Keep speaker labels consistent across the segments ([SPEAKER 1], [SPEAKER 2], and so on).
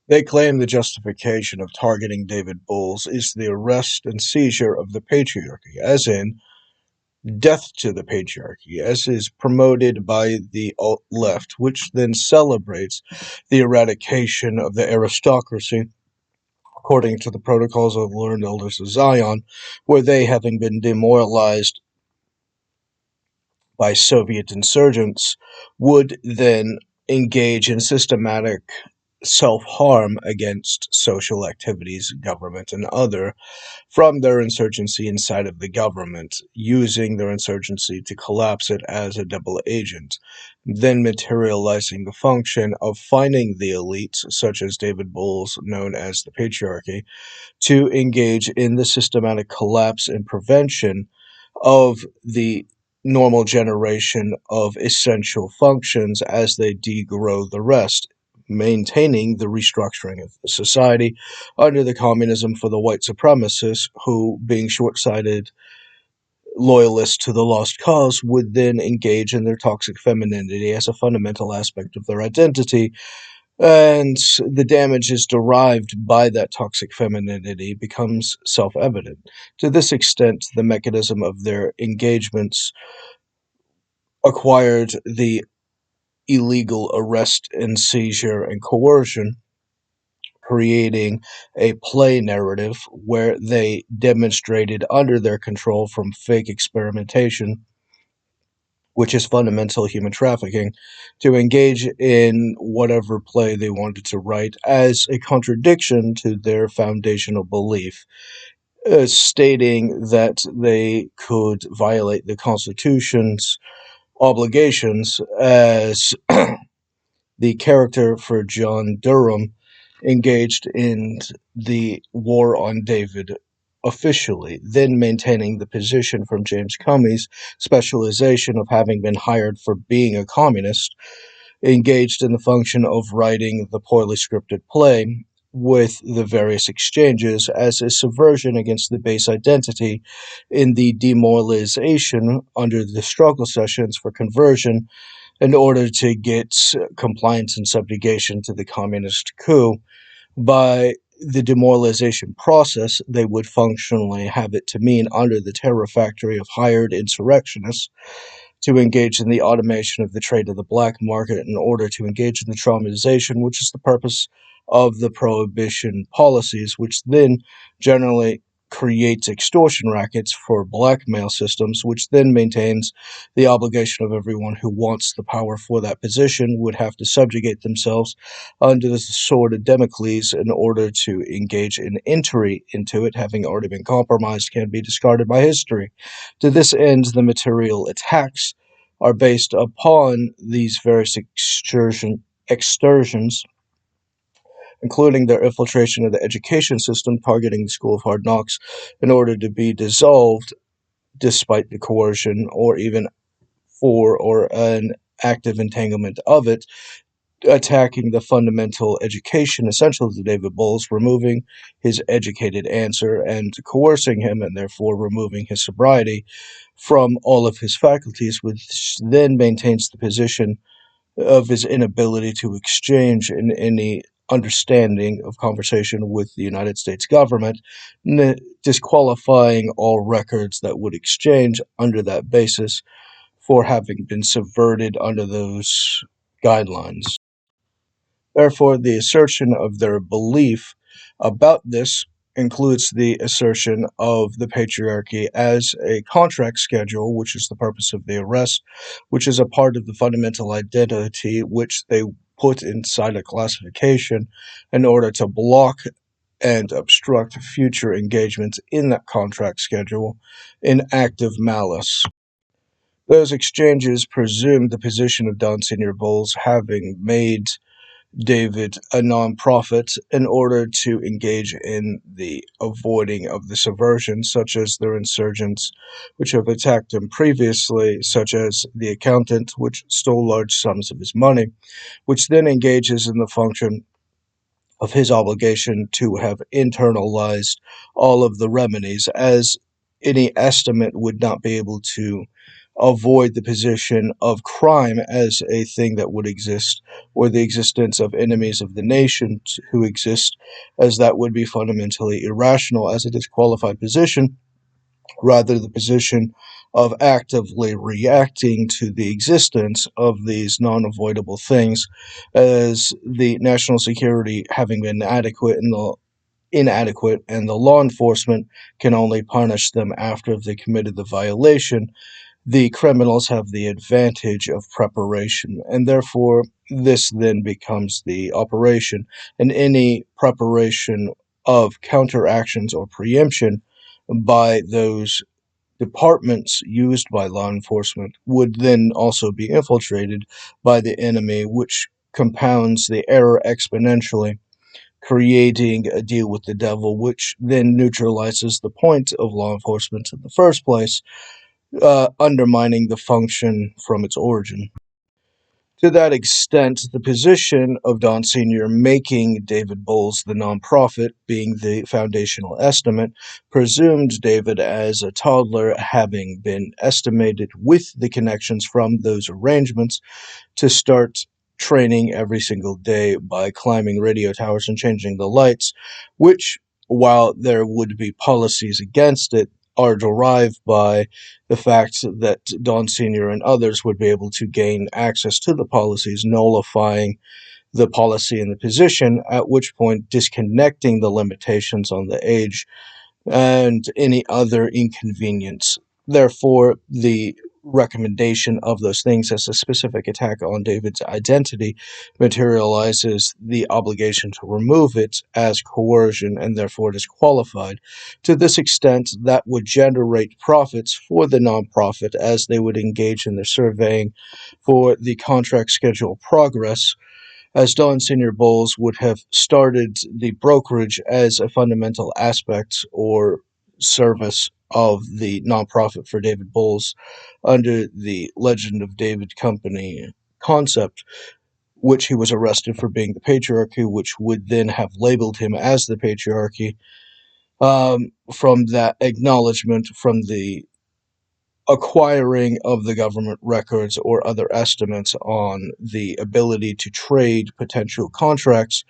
[SPEAKER 1] They claim the justification of targeting David Bowles is the arrest and seizure of the patriarchy, as in death to the patriarchy, as is promoted by the alt-left, which then celebrates the eradication of the aristocracy according to the protocols of the learned elders of Zion, where they, having been demoralized by Soviet insurgents, would then engage in systematic self-harm against social activities, government, and other from their insurgency inside of the government, using their insurgency to collapse it as a double agent, then materializing the function of finding the elites, such as David Bowles, known as the Patriarchy, to engage in the systematic collapse and prevention of the normal generation of essential functions as they degrow the rest, maintaining the restructuring of society under the communism for the white supremacists who, being short-sighted loyalists to the lost cause, would then engage in their toxic femininity as a fundamental aspect of their identity, and the damage is derived by that toxic femininity becomes self-evident. To this extent, the mechanism of their engagements acquired the illegal arrest and seizure and coercion, creating a play narrative where they demonstrated under their control from fake experimentation, which is fundamental human trafficking, to engage in whatever play they wanted to write as a contradiction to their foundational belief, stating that they could violate the Constitution's obligations as the character for John Durham engaged in the war on David officially, then maintaining the position from James Comey's specialization of having been hired for being a communist, engaged in the function of writing the poorly scripted play with the various exchanges as a subversion against the base identity in the demoralization under the struggle sessions for conversion in order to get compliance and subjugation to the communist coup. By the demoralization process, they would functionally have it to mean under the terror factory of hired insurrectionists to engage in the automation of the trade of the black market in order to engage in the traumatization, which is the purpose of the prohibition policies, which then generally creates extortion rackets for blackmail systems, which then maintains the obligation of everyone who wants the power for that position would have to subjugate themselves under the sword of Damocles in order to engage in entry into it, having already been compromised, can be discarded by history. To this end, the material attacks are based upon these various excursions, including their infiltration of the education system, targeting the School of Hard Knocks in order to be dissolved despite the coercion or even for or an active entanglement of it, attacking the fundamental education essentials of David Bowles, removing his educated answer and coercing him, and therefore removing his sobriety from all of his faculties, which then maintains the position of his inability to exchange in any understanding of conversation with the United States government, disqualifying all records that would exchange under that basis for having been subverted under those guidelines. Therefore, the assertion of their belief about this includes the assertion of the patriarchy as a contract schedule, which is the purpose of the arrest, which is a part of the fundamental identity which they put inside a classification in order to block and obstruct future engagements in that contract schedule in active malice. Those exchanges presumed the position of Don Senior Bowles having made David a non-profit in order to engage in the avoiding of the subversion, such as their insurgents which have attacked him previously, such as the accountant, which stole large sums of his money, which then engages in the function of his obligation to have internalized all of the remedies, as any estimate would not be able to avoid the position of crime as a thing that would exist, or the existence of enemies of the nation who exist, as that would be fundamentally irrational as a disqualified position, rather the position of actively reacting to the existence of these non-avoidable things, as the national security having been inadequate, and the law enforcement can only punish them after they committed the violation. The criminals have the advantage of preparation, and therefore this then becomes the operation, and any preparation of counteractions or preemption by those departments used by law enforcement would then also be infiltrated by the enemy, which compounds the error exponentially, creating a deal with the devil, which then neutralizes the point of law enforcement in the first place, undermining the function from its origin. To that extent, the position of Don Sr. making David Bowles the nonprofit, being the foundational estimate, presumed David as a toddler, having been estimated with the connections from those arrangements to start training every single day by climbing radio towers and changing the lights, which, while there would be policies against it, are derived by the fact that Don Sr. and others would be able to gain access to the policies, nullifying the policy and the position, at which point disconnecting the limitations on the age and any other inconvenience. Therefore, the recommendation of those things as a specific attack on David's identity materializes the obligation to remove it as coercion and therefore disqualified. To this extent, that would generate profits for the nonprofit as they would engage in their surveying for the contract schedule progress, as Don Senior Bowles would have started the brokerage as a fundamental aspect or service of the nonprofit for David Bowles under the Legend of David Company concept, which he was arrested for being the patriarchy, which would then have labeled him as the patriarchy, from that acknowledgement from the acquiring of the government records or other estimates on the ability to trade potential contracts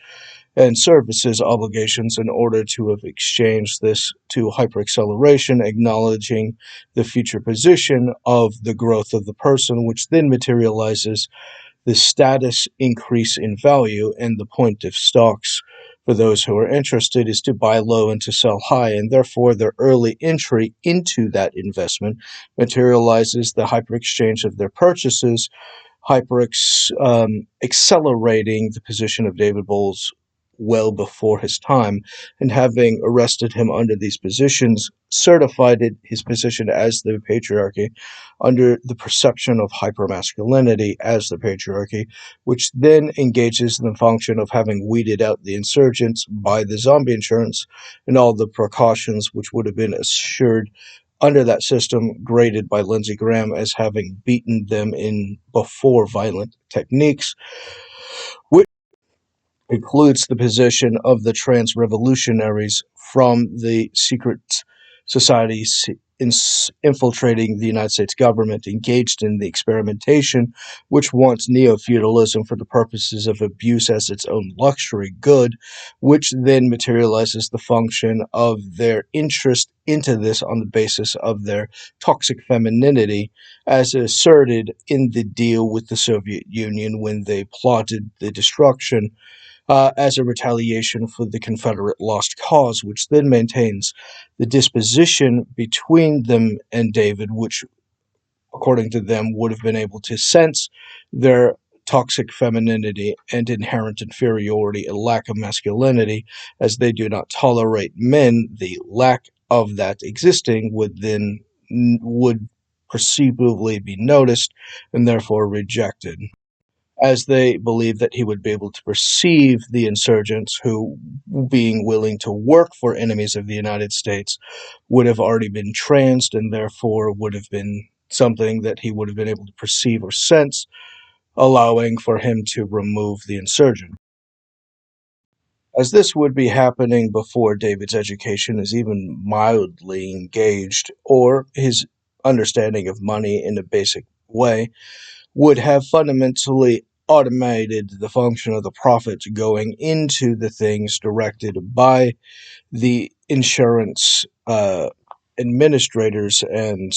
[SPEAKER 1] and services obligations in order to have exchanged this to hyperacceleration, acknowledging the future position of the growth of the person, which then materializes the status increase in value. And the point of stocks, for those who are interested, is to buy low and to sell high, and therefore their early entry into that investment materializes the hyperexchange of their purchases, accelerating the position of David Bowles well before his time, and having arrested him under these positions, certified his position as the patriarchy under the perception of hypermasculinity as the patriarchy, which then engages in the function of having weeded out the insurgents by the zombie insurance and all the precautions which would have been assured under that system, graded by Lindsey Graham as having beaten them in before violent techniques, which includes the position of the trans revolutionaries from the secret societies infiltrating the United States government, engaged in the experimentation, which wants neo-feudalism for the purposes of abuse as its own luxury good, which then materializes the function of their interest into this on the basis of their toxic femininity, as asserted in the deal with the Soviet Union when they plotted the destruction as a retaliation for the Confederate lost cause, which then maintains the disposition between them and David, which, according to them, would have been able to sense their toxic femininity and inherent inferiority and lack of masculinity, as they do not tolerate men. The lack of that existing would perceivably be noticed and therefore rejected, as they believed that he would be able to perceive the insurgents who, being willing to work for enemies of the United States, would have already been transed and therefore would have been something that he would have been able to perceive or sense, allowing for him to remove the insurgent. As this would be happening before David's education is even mildly engaged, or his understanding of money in a basic way, would have fundamentally automated the function of the profits going into the things directed by the insurance administrators and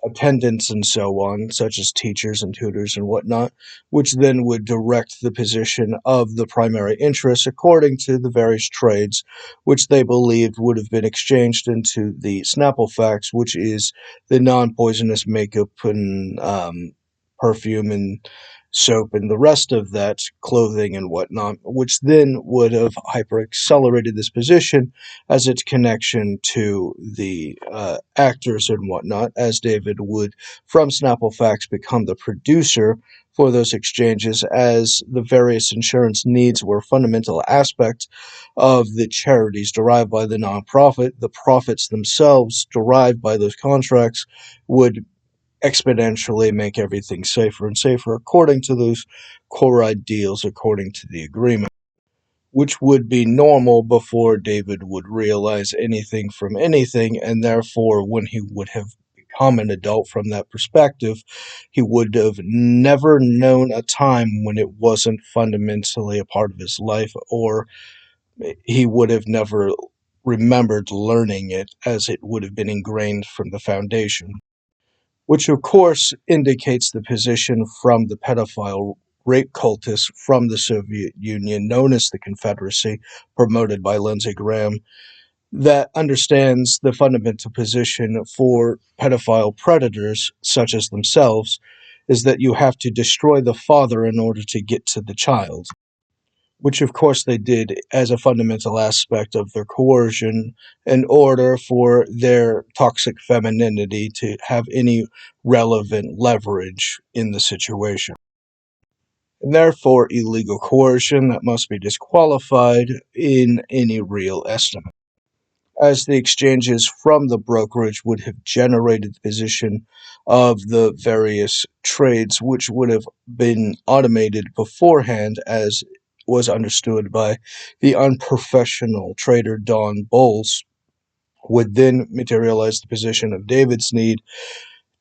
[SPEAKER 1] attendants and so on, such as teachers and tutors and whatnot, which then would direct the position of the primary interest according to the various trades which they believed would have been exchanged into the Snapple facts, which is the non-poisonous makeup and perfume and soap and the rest of that, clothing and whatnot, which then would have hyper accelerated this position as its connection to the actors and whatnot, as David would, from Snapple Facts, become the producer for those exchanges, as the various insurance needs were fundamental aspects of the charities derived by the nonprofit. The profits themselves derived by those contracts would exponentially make everything safer and safer according to those core ideals, according to the agreement, which would be normal before David would realize anything from anything, and therefore, when he would have become an adult from that perspective, he would have never known a time when it wasn't fundamentally a part of his life, or he would have never remembered learning it, as it would have been ingrained from the foundation, which of course indicates the position from the pedophile rape cultist from the Soviet Union, known as the Confederacy, promoted by Lindsey Graham, that understands the fundamental position for pedophile predators, such as themselves, is that you have to destroy the father in order to get to the child, which of course they did as a fundamental aspect of their coercion in order for their toxic femininity to have any relevant leverage in the situation. And therefore, illegal coercion that must be disqualified in any real estimate, as the exchanges from the brokerage would have generated the position of the various trades, which would have been automated beforehand, as was understood by the unprofessional trader Don Bowles, would then materialize the position of David's need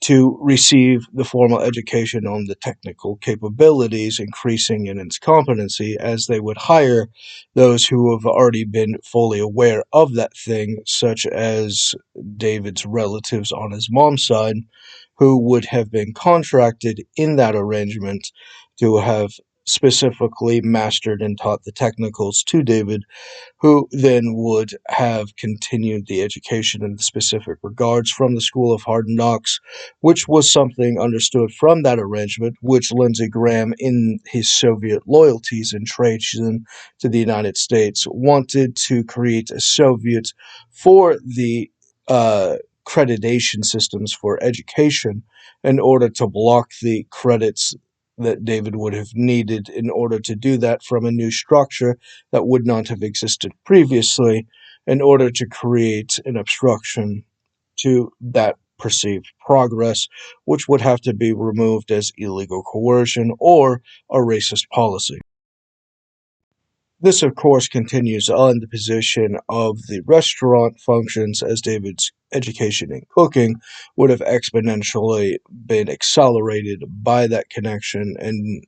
[SPEAKER 1] to receive the formal education on the technical capabilities, increasing in its competency, as they would hire those who have already been fully aware of that thing, such as David's relatives on his mom's side, who would have been contracted in that arrangement to have specifically mastered and taught the technicals to David, who then would have continued the education in the specific regards from the School of Hard Knocks, which was something understood from that arrangement, which Lindsey Graham, in his Soviet loyalties and treason to the United States, wanted to create a Soviet for the accreditation systems for education in order to block the credits that David would have needed in order to do that from a new structure that would not have existed previously, in order to create an obstruction to that perceived progress, which would have to be removed as illegal coercion or a racist policy. This, of course, continues on the position of the restaurant functions, as David's education in cooking would have exponentially been accelerated by that connection, and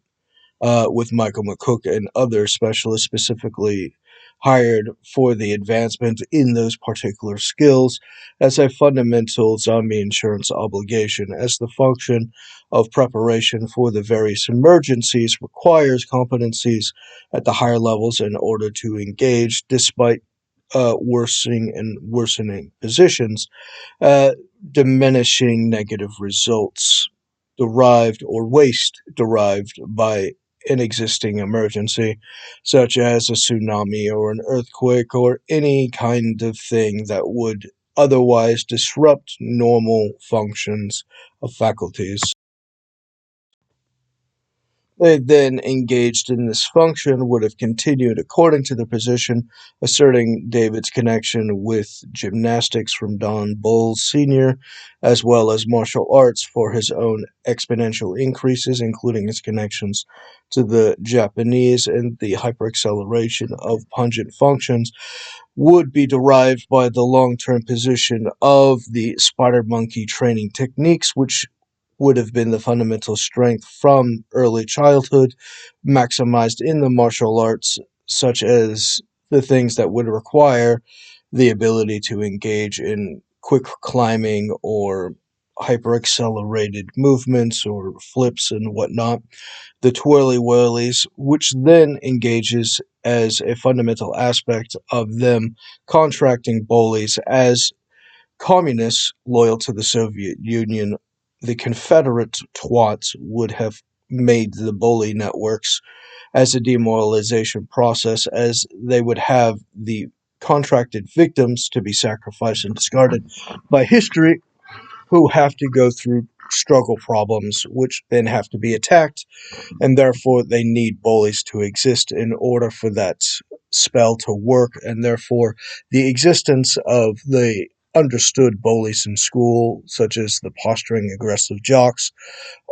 [SPEAKER 1] with Michael McCook and other specialists specifically hired for the advancement in those particular skills as a fundamental zombie insurance obligation, as the function of preparation for the various emergencies requires competencies at the higher levels in order to engage despite worsening and worsening positions, uh, diminishing negative results derived or waste derived by an existing emergency, such as a tsunami or an earthquake or any kind of thing that would otherwise disrupt normal functions of faculties. They then engaged in this function would have continued according to their position, asserting David's connection with gymnastics from Don Bowles Sr., as well as martial arts for his own exponential increases, including his connections to the Japanese and the hyperacceleration of pungent functions would be derived by the long-term position of the spider monkey training techniques, which would have been the fundamental strength from early childhood, maximized in the martial arts, such as the things that would require the ability to engage in quick climbing or hyper-accelerated movements or flips and whatnot. The twirly whirlies, which then engages as a fundamental aspect of them contracting bullies as communists loyal to the Soviet Union. The Confederate twats would have made the bully networks as a demoralization process, as they would have the contracted victims to be sacrificed and discarded by history, who have to go through struggle problems, which then have to be attacked, and therefore they need bullies to exist in order for that spell to work, and therefore the existence of the understood bullies in school, such as the posturing aggressive jocks,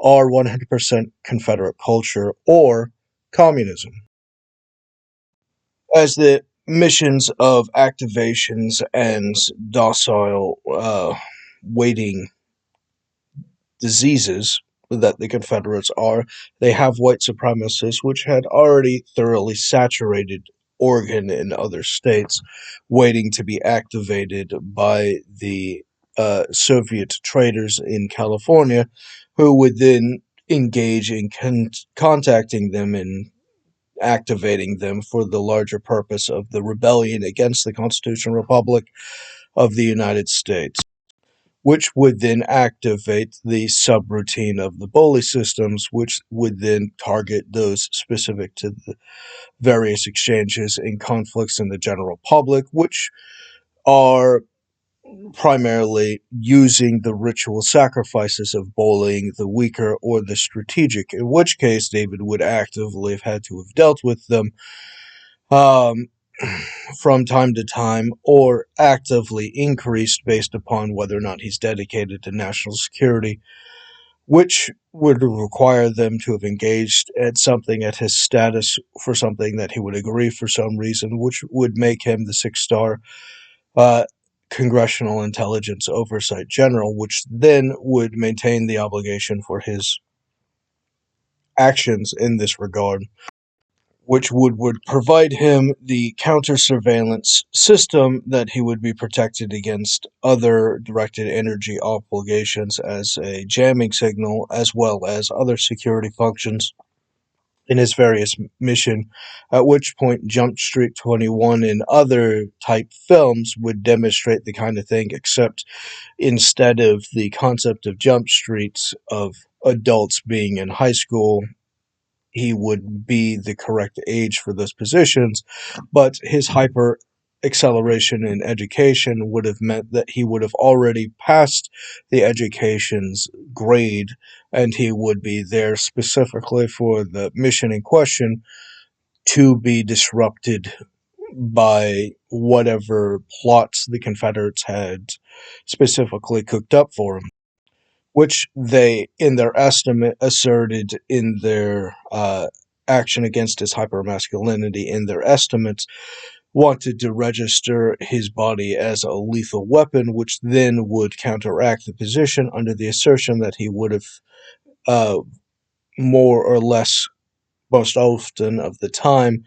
[SPEAKER 1] are 100% Confederate culture or communism. As the missions of activations and docile waiting diseases that the Confederates are, they have white supremacists, which had already thoroughly saturated Oregon and other states, waiting to be activated by the Soviet traders in California, who would then engage in contacting them and activating them for the larger purpose of the rebellion against the Constitutional Republic of the United States, which would then activate the subroutine of the bully systems, which would then target those specific to the various exchanges and conflicts in the general public, which are primarily using the ritual sacrifices of bullying the weaker or the strategic, in which case David would actively have had to have dealt with them um, from time to time, or actively increased based upon whether or not he's dedicated to national security, which would require them to have engaged at something at his status for something that he would agree for some reason, which would make him the six-star uh, Congressional Intelligence Oversight General, which then would maintain the obligation for his actions in this regard, which would provide him the counter surveillance system that he would be protected against other directed energy obligations as a jamming signal, as well as other security functions in his various mission, at which point Jump Street 21 and other type films would demonstrate the kind of thing, except instead of the concept of Jump Streets of adults being in high school, he would be the correct age for those positions, but his hyper acceleration in education would have meant that he would have already passed the education's grade, and he would be there specifically for the mission in question to be disrupted by whatever plots the Confederates had specifically cooked up for him, which they, in their estimate, asserted in their action against his hypermasculinity, in their estimates, wanted to register his body as a lethal weapon, which then would counteract the position under the assertion that he would have uh, more or less, most often of the time,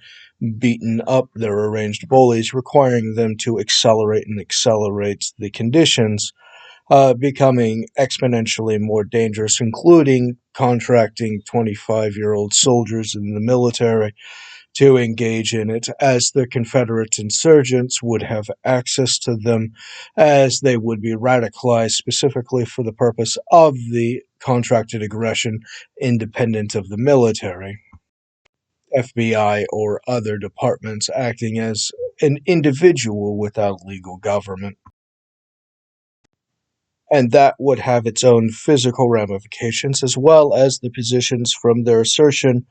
[SPEAKER 1] beaten up their arranged bullies, requiring them to accelerate and accelerate the conditions, becoming exponentially more dangerous, including contracting 25-year-old soldiers in the military to engage in it, as the Confederate insurgents would have access to them, as they would be radicalized specifically for the purpose of the contracted aggression independent of the military, FBI, or other departments acting as an individual without legal government. and that would have its own physical ramifications, as well as the positions from their assertion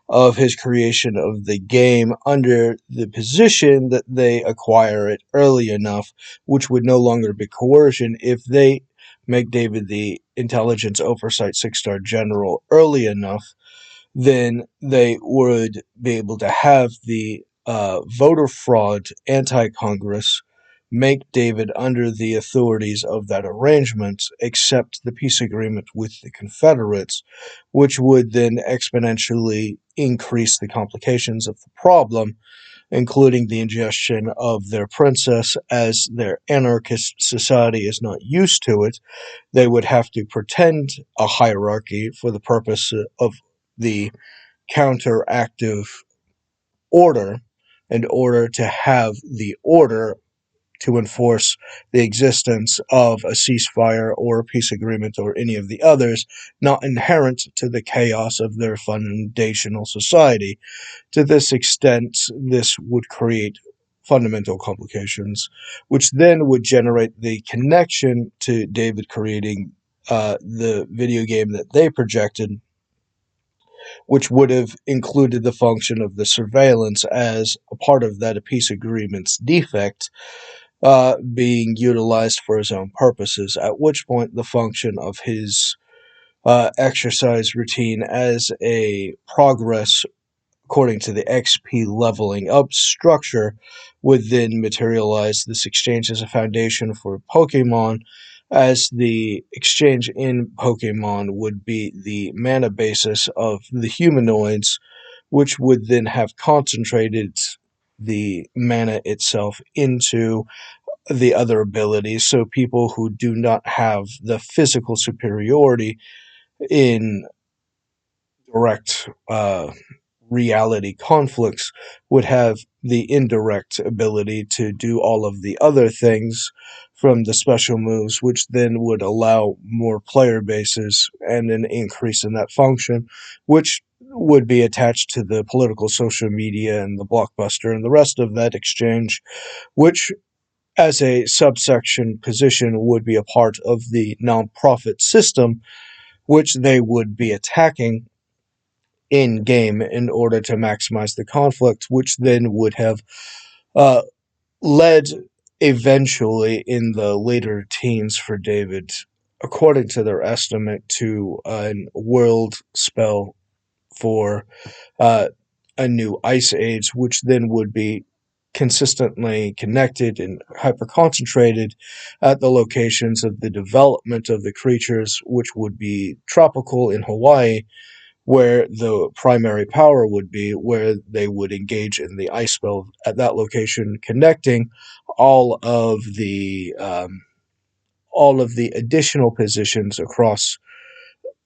[SPEAKER 1] of his creation of the game under the position that they acquire it early enough, which would no longer be coercion if they make David the Intelligence Oversight 6-star general early enough. Then they would be able to have the voter fraud anti-Congress make David under the authorities of that arrangement accept the peace agreement with the Confederates, which would then exponentially increase the complications of the problem, including the ingestion of their princess. As their anarchist society is not used to it, they would have to pretend a hierarchy for the purpose of the counteractive order in order to have the order to enforce the existence of a ceasefire or a peace agreement or any of the others not inherent to the chaos of their foundational society. To this extent, this would create fundamental complications, which then would generate the connection to David creating the video game that they projected, which would have included the function of the surveillance as a part of that peace agreement's defect, being utilized for his own purposes, at which point the function of his exercise routine as a progress according to the XP leveling up structure would then materialize this exchange as a foundation for Pokemon, as the exchange in Pokemon would be the mana basis of the humanoids, which would then have concentrated the mana itself into the other abilities, so people who do not have the physical superiority in direct reality conflicts would have the indirect ability to do all of the other things from the special moves, which then would allow more player bases and an increase in that function, which would be attached to the political social media and the blockbuster and the rest of that exchange, which as a subsection position would be a part of the nonprofit system, which they would be attacking in game in order to maximize the conflict, which then would have uh, led eventually in the later teens for David, according to their estimate, to a world spell for uh, a new ice age, which then would be consistently connected and hyper concentrated at the locations of the development of the creatures, which would be tropical in Hawaii, where the primary power would be, where they would engage in the ice spell at that location, connecting all of the additional positions across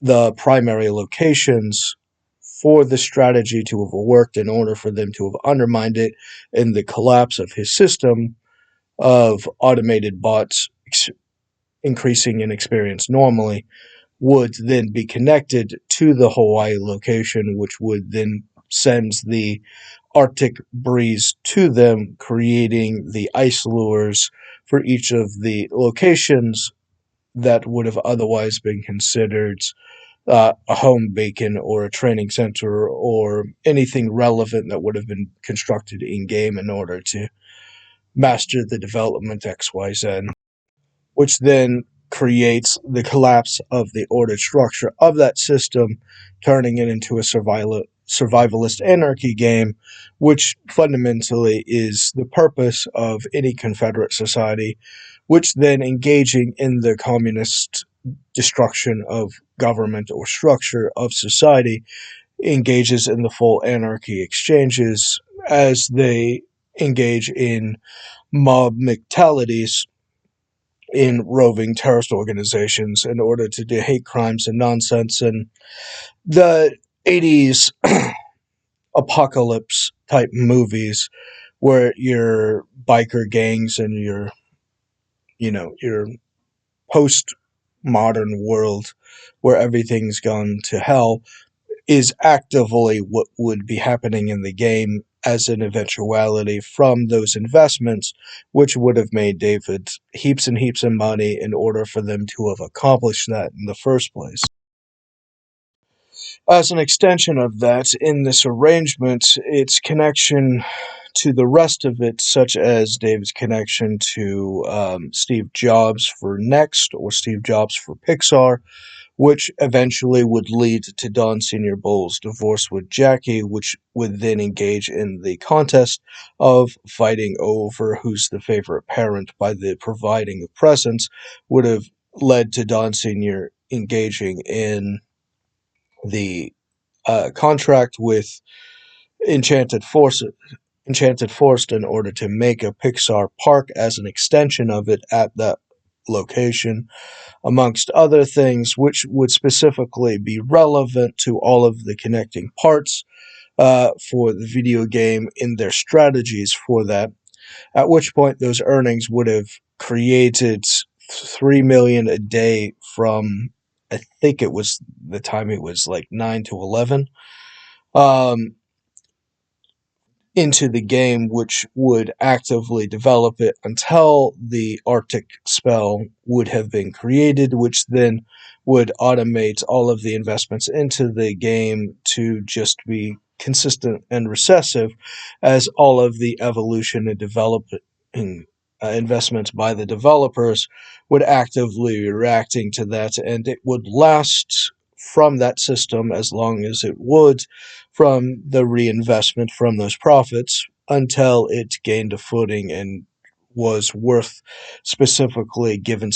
[SPEAKER 1] the primary locations for the strategy to have worked in order for them to have undermined it in the collapse of his system of automated bots increasing in experience normally would then be connected to the Hawaii location, which would then send the Arctic breeze to them, creating the ice lures for each of the locations that would have otherwise been considered a home beacon or a training center or anything relevant that would have been constructed in game in order to master the development XYZ, which then creates the collapse of the ordered structure of that system, turning it into a survivalist anarchy game, which fundamentally is the purpose of any Confederate society, which then engaging in the communist destruction of government or structure of society engages in the full anarchy exchanges as they engage in mob mentalities in roving terrorist organizations in order to do hate crimes and nonsense. And the 80s apocalypse type movies where your biker gangs and your post modern world where everything's gone to hell is actively what would be happening in the game as an eventuality from those investments, which would have made David heaps and heaps of money in order for them to have accomplished that in the first place. As an extension of that, in this arrangement, its connection to the rest of it, such as David's connection to Steve Jobs for Next or Steve Jobs for Pixar, which eventually would lead to Don Senior Bowles' divorce with Jackie, which would then engage in the contest of fighting over who's the favorite parent by the providing of presents, would have led to Don Senior engaging in the contract with Enchanted Force in order to make a Pixar park as an extension of it at that location, amongst other things, which would specifically be relevant to all of the connecting parts for the video game in their strategies for that. At which point, those earnings would have created $3 million a day from, I think it was the time it was like 9 to 11. Into the game, which would actively develop it until the Arctic spell would have been created, which then would automate all of the investments into the game to just be consistent and recessive, as all of the evolution and developing investments by the developers would actively be reacting to that, and it would last from that system as long as it would from the reinvestment from those profits until it gained a footing and was worth specifically given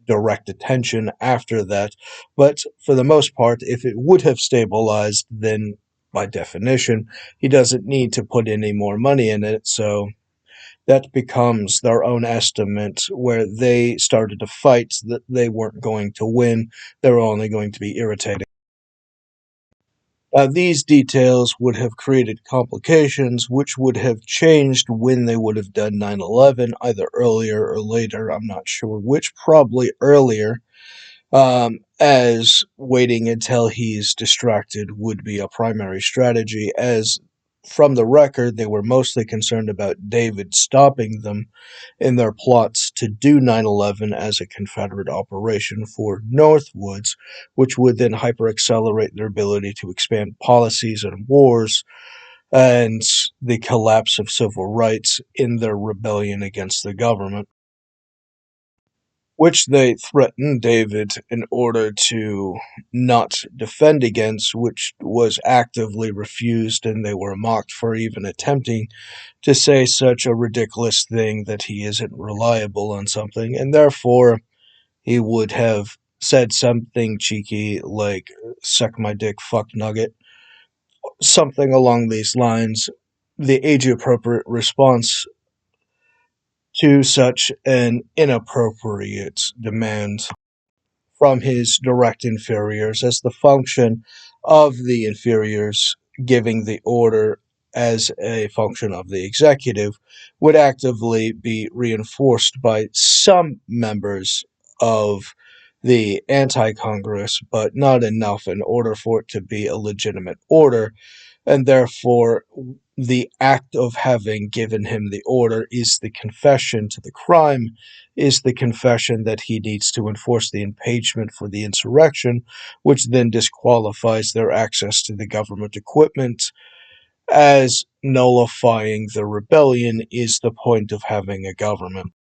[SPEAKER 1] direct attention after that. But for the most part, if it would have stabilized, then by definition, he doesn't need to put any more money in it. So that becomes their own estimate, where they started a fight that they weren't going to win. They were only going to be irritating. These details would have created complications which would have changed when they would have done 9/11, either earlier or later. I'm not sure which, probably earlier, as waiting until he's distracted would be a primary strategy, as from the record, they were mostly concerned about David stopping them in their plots to do 9/11 as a Confederate operation for Northwoods, which would then hyper-accelerate their ability to expand policies and wars and the collapse of civil rights in their rebellion against the government, which they threatened David in order to not defend against, which was actively refused, and they were mocked for even attempting to say such a ridiculous thing that he isn't reliable on something, and therefore he would have said something cheeky like, suck my dick, fuck nugget, something along these lines, the age-appropriate response to such an inappropriate demand from his direct inferiors, as the function of the inferiors giving the order as a function of the executive would actively be reinforced by some members of the anti-Congress, but not enough in order for it to be a legitimate order, and therefore the act of having given him the order is the confession to the crime, is the confession that he needs to enforce the impeachment for the insurrection, which then disqualifies their access to the government equipment, as nullifying the rebellion is the point of having a government,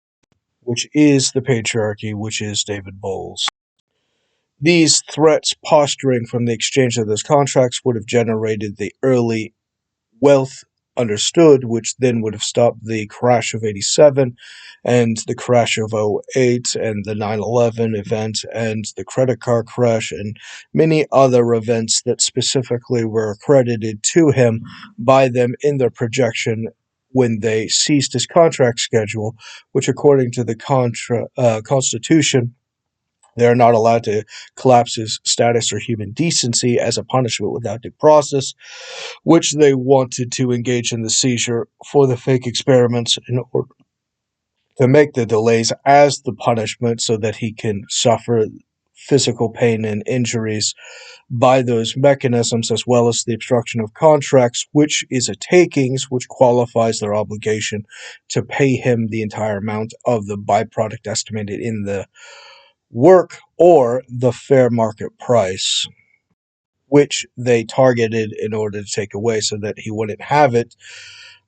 [SPEAKER 1] which is the patriarchy, which is David Bowles. These threats posturing from the exchange of those contracts would have generated the early wealth understood, which then would have stopped the crash of 87 and the crash of '08 and the 9/11 event and the credit card crash and many other events that specifically were accredited to him by them in their projection when they seized his contract schedule, which according to the Constitution, they're not allowed to collapse his status or human decency as a punishment without due process, which they wanted to engage in the seizure for the fake experiments in order to make the delays as the punishment so that he can suffer physical pain and injuries by those mechanisms, as well as the obstruction of contracts, which is a takings, which qualifies their obligation to pay him the entire amount of the byproduct estimated in the work or the fair market price, which they targeted in order to take away so that he wouldn't have it,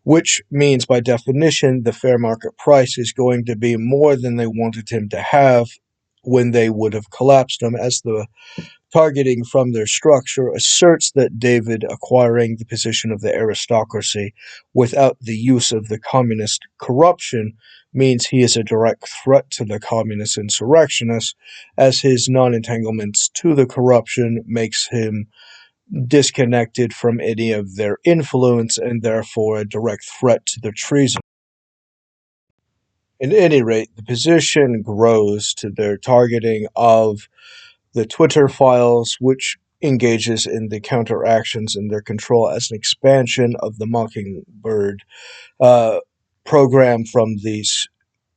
[SPEAKER 1] which means by definition the fair market price is going to be more than they wanted him to have when they would have collapsed him, as the targeting from their structure asserts that David acquiring the position of the aristocracy without the use of the communist corruption means he is a direct threat to the communist insurrectionists, as his non-entanglements to the corruption makes him disconnected from any of their influence and therefore a direct threat to their treason. At any rate, the position grows to their targeting of the Twitter files, which engages in the counteractions in their control as an expansion of the Mockingbird uh, program from the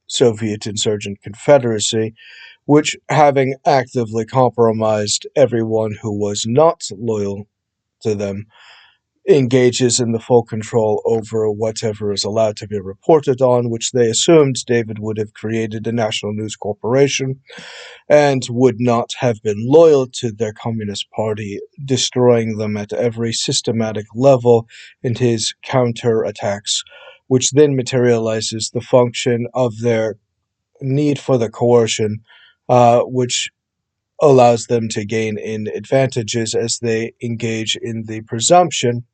[SPEAKER 1] Soviet insurgent Confederacy, which, having actively compromised everyone who was not loyal to them, engages in the full control over whatever is allowed to be reported on, which they assumed David would have created a national news corporation and would not have been loyal to their Communist Party, destroying them at every systematic level in his counterattacks, which then materializes the function of their need for the coercion, which allows them to gain in advantages as they engage in the presumption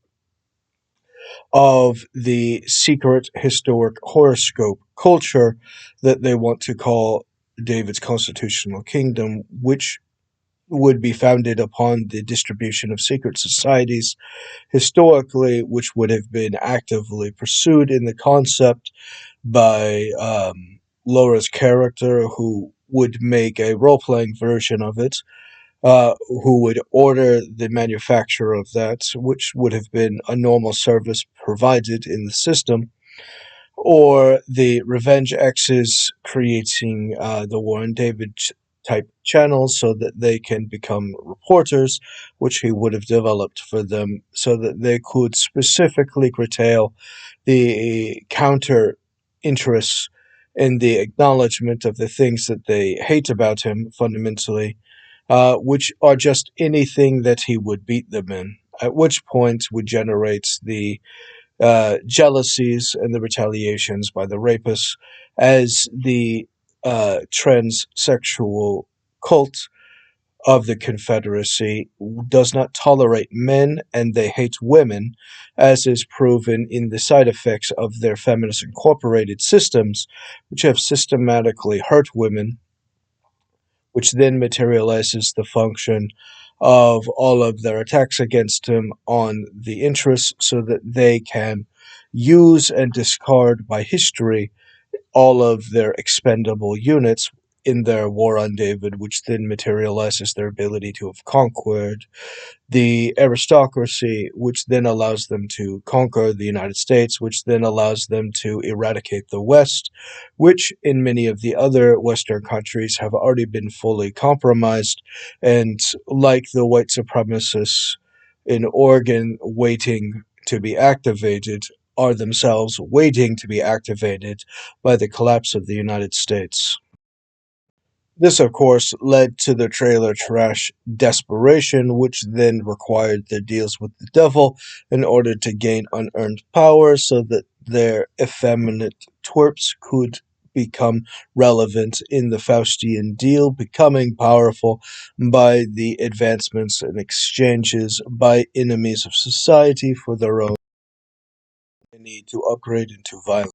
[SPEAKER 1] of the secret historic horoscope culture that they want to call David's constitutional kingdom, which would be founded upon the distribution of secret societies historically, which would have been actively pursued in the concept by Laura's character, who would make a role playing version of it, who would order the manufacture of that, which would have been a normal service provided in the system, or the Revenge X's creating the Warren David type channels so that they can become reporters, which he would have developed for them so that they could specifically curtail the counter interests in the acknowledgement of the things that they hate about him fundamentally, which are just anything that he would beat them in, at which point would generate the jealousies and the retaliations by the rapists, as the transsexual cult of the Confederacy does not tolerate men and they hate women, as is proven in the side effects of their feminist incorporated systems, which have systematically hurt women, which then materializes the function of all of their attacks against him on the interests so that they can use and discard by history all of their expendable units in their war on David, which then materializes their ability to have conquered the aristocracy, which then allows them to conquer the United States, which then allows them to eradicate the West, which in many of the other Western countries have already been fully compromised, and like the white supremacists in Oregon waiting to be activated, are themselves waiting to be activated by the collapse of the United States. This, of course, led to the trailer trash desperation, which then required their deals with the devil in order to gain unearned power so that their effeminate twerps could become relevant in the Faustian deal, becoming powerful by the advancements and exchanges by enemies of society for their own need to upgrade into violence.